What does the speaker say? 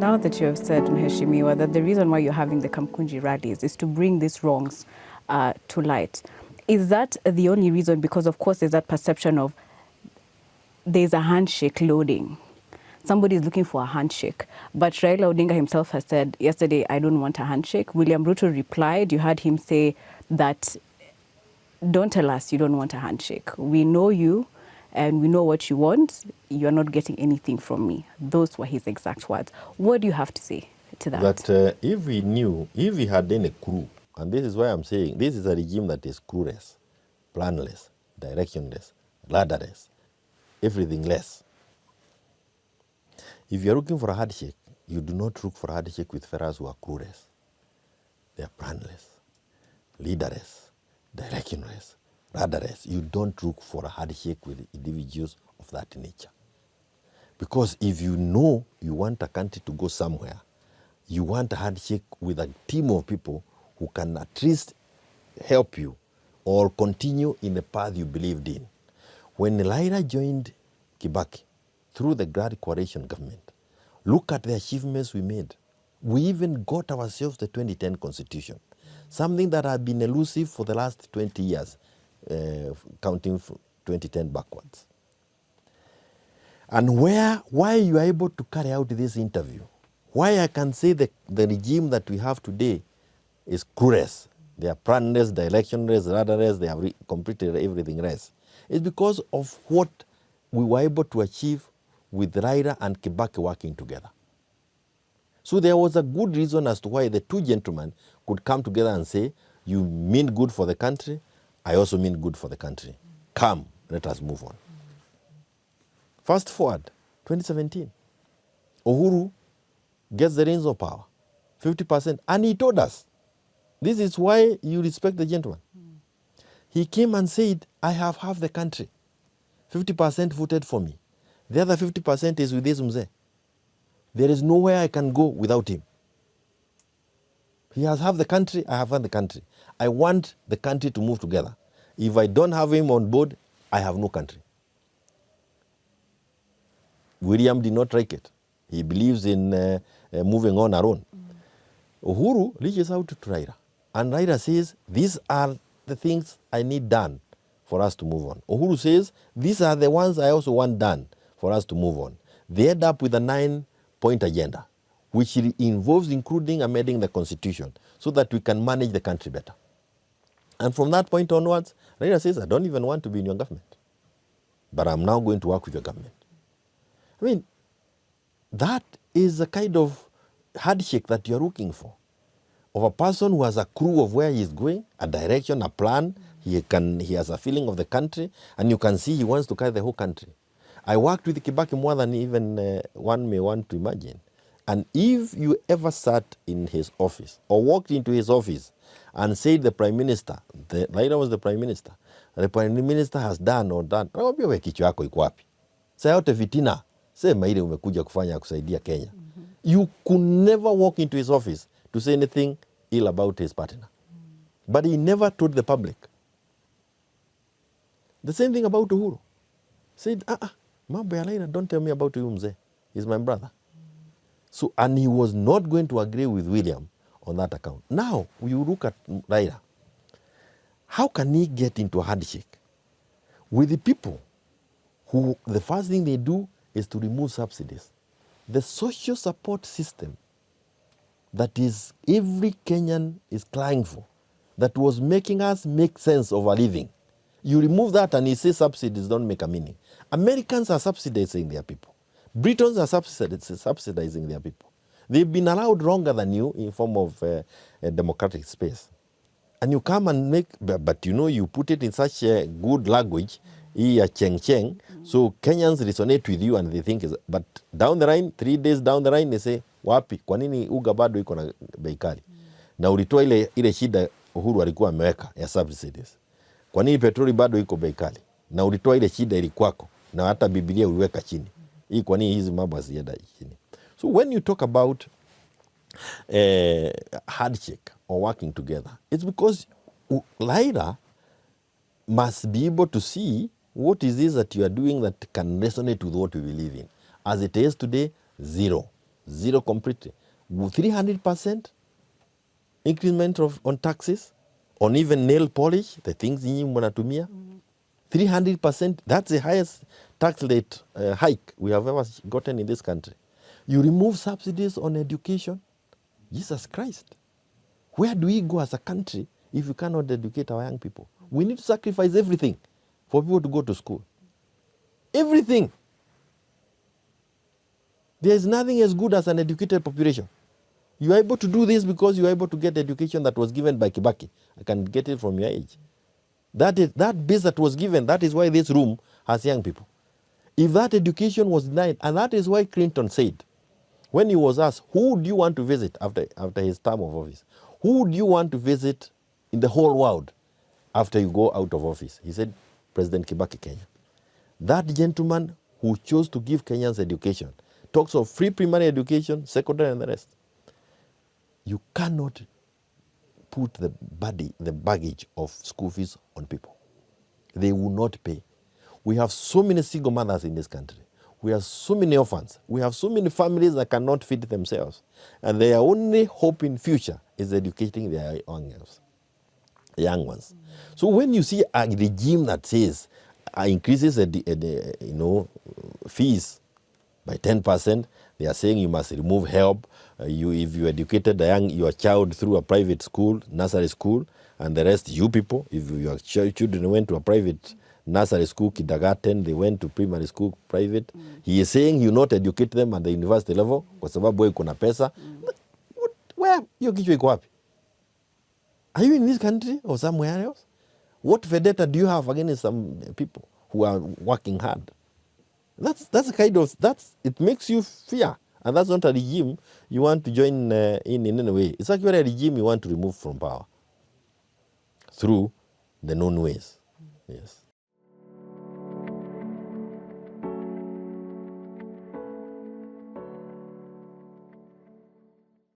now that you have said, Mheshimiwa, that the reason why you're having the Kamkunji rallies is to bring these wrongs to light, is that the only reason? Because, of course, there's that perception of there's a handshake loading. Somebody is looking for a handshake. But Raila Odinga himself has said yesterday, I don't want a handshake. William Ruto replied, you heard him say that, don't tell us you don't want a handshake. We know you and we know what you want. You're not getting anything from me. Those were his exact words. What do you have to say to that? That if we knew, if we had done a coup, and this is why I'm saying this is a regime that is clueless, planless, directionless, ladderless, everything less. If you're looking for a handshake, you do not look for a handshake with fellows who are clueless. They are planless, leaderless, directionless, ladderless. You don't look for a handshake with individuals of that nature. Because if you know you want a country to go somewhere, you want a handshake with a team of people who can at least help you or continue in the path you believed in. When Raila joined Kibaki through the Grand Coalition government, look at the achievements we made. We even got ourselves the 2010 constitution, something that had been elusive for the last 20 years, counting from 2010 backwards. And why you are able to carry out this interview, why I can say the regime that we have today is clueless. They are planless, directionless, radarless, they have completed everything else. It's because of what we were able to achieve with Raila and Kibaki working together. So there was a good reason as to why the two gentlemen could come together and say, you mean good for the country, I also mean good for the country. Come, let us move on. Fast forward, 2017. Uhuru gets the reins of power, 50%. And he told us, this is why you respect the gentleman. He came and said, I have half the country. 50% voted for me. The other 50% is with this mzee. There is nowhere I can go without him. He has half the country, I have half the country. I want the country to move together. If I don't have him on board, I have no country. William did not like it. He believes in moving on our own. Uhuru reaches out to Raila. And Raila says, these are the things I need done for us to move on. Uhuru says, these are the ones I also want done for us to move on. They end up with a 9-point agenda, which involves including amending the constitution so that we can manage the country better. And from that point onwards, Raila says, I don't even want to be in your government, but I'm now going to work with your government. I mean, that is the kind of handshake that you're looking for, of a person who has a clue of where he's going, a direction, a plan. He has a feeling of the country, and you can see he wants to carry the whole country. I worked with Kibaki more than even one may want to imagine. And if you ever sat in his office or walked into his office and said the Prime Minister, Raila was the Prime Minister, the Prime Minister has done or done, nakwambia we kichwa yako iko wapi? Saa yote fitina, sema ile umekuja kufanya kusaidia Kenya. You could never walk into his office to say anything ill about his partner. But he never told the public. The same thing about Uhuru. Said, mambo ya Raila, don't tell me about huyu mzee. He's my brother. So, and he was not going to agree with William on that account. Now, you look at Raila. How can he get into a handshake with the people who the first thing they do is to remove subsidies? The social support system that is every Kenyan is crying for, that was making us make sense of our living. You remove that and you say subsidies don't make a meaning. Americans are subsidizing their people. Britons are subsidizing their people. They've been allowed longer than you in form of a democratic space. And you come and make, but you know, you put it in such a good language, cheng, so Kenyans resonate with you and they think, but down the line, 3 days down the line, they say, wapi, kwa nini uga bado iko na bei kali? Na ulitoa ile shida Uhuru alikuwa ameweka ya subsidies. Kwa nini petroli bado iko bei kali? Na ulitoa ile shida ilikuwako, na hata Biblia uliweka chini. Hii kwa nini hizi mambo hazienda chini? So when you talk about handshake or working together, it's because Raila must be able to see what is this that you are doing that can resonate with what we believe in. As it is today, zero. Zero completely. 300% increment on taxes, on even nail polish, the things nyinyi mnatumia. 300%, that's the highest tax rate hike we have ever gotten in this country. You remove subsidies on education. Jesus Christ. Where do we go as a country if we cannot educate our young people? We need to sacrifice everything for people to go to school. Everything. There is nothing as good as an educated population. You are able to do this because you are able to get education that was given by Kibaki. I can get it from your age. That base that was given, that is why this room has young people. If that education was denied, and that is why Clinton said, when he was asked, who do you want to visit after his term of office? Who do you want to visit in the whole world after you go out of office? He said, President Kibaki, Kenya. That gentleman who chose to give Kenyans education talks of free primary education, secondary, and the rest. You cannot put the baggage of school fees on people. They will not pay. We have so many single mothers in this country. We have so many orphans. We have so many families that cannot feed themselves. And their only hope in future is educating their young ones. So when you see a regime that says increases fees by 10%, they are saying you must remove help. If you educated your child through a private school, nursery school, and the rest you people, if your children went to a private nursery school, kindergarten, they went to primary school, private, he is saying you not educate them at the university level kwa sababu wewe kuna pesa. Where hiyo kichwa iko wapi? Are you in this country or somewhere else? What vendetta do you have against some people who are working hard? That's a kind of, it makes you fear. And that's not a regime you want to join in any way. It's actually a regime you want to remove from power through the known ways. Yes.